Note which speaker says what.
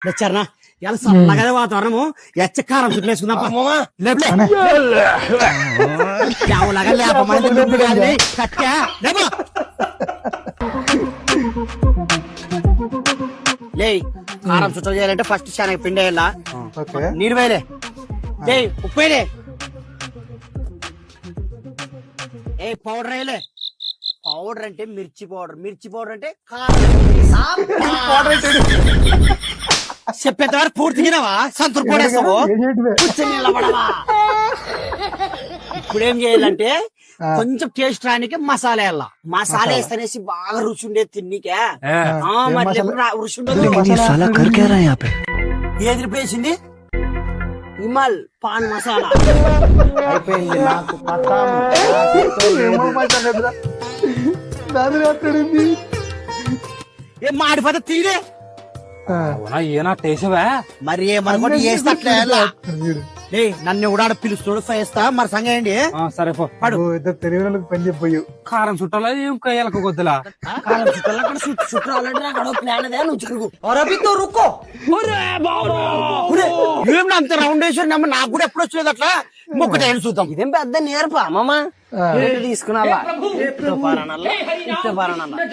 Speaker 1: తెచ్చారనా ఎలా చల్లగా వాతావరణము ఎచ్చకారం చుట్టేసుకుందాం కట్టా లే కారం చుట్టం చేయాలంటే ఫస్ట్ శనగ పిండి వేయాలా నీరు వేయలే లే ఉప్పు వేయలే ఏ పౌడర్ వేయలే పౌడర్ అంటే మిర్చి పౌడర్ అంటే చెప్పేంతవరకు పూర్తిగినవా సంతూర్ పొడేస్తావు కూర్చొని నిలబడవా ఇప్పుడేం చేయాలంటే కొంచెం టేస్ట్ రానికి మసాలా వేయాల మసాలా వేస్తేనేసి బాగా రుచి ఉండేది తిన్నీకే మరి రుచి ఉండదు ఏది పేసింది హిమాల్ పాన్ మసాలా అయిపోయింది నాకు ఏం మాడిపోతే తీరే
Speaker 2: ఏనా టేసవా
Speaker 1: మరి ఏమనుకోండి వేస్తట్లే నన్ను కూడా పిలుస్తాడు వేస్తా మరి సంగేయండి
Speaker 2: సరే
Speaker 3: తెలియని పని చెప్పావు
Speaker 2: కారం చుట్టాలా ఏం కయ్యాలకు కొద్దులా
Speaker 1: కారం చుట్టాలంటే అంత రౌండ్ వేసారు నమ్మ నాకు కూడా ఎప్పుడు వచ్చలేదు అట్లా మొక్కటే చూద్దాం
Speaker 4: ఇదేం పెద్ద నేర్పా అమ్మమ్మ తీసుకున్నా ఇట్ట పారానల్లా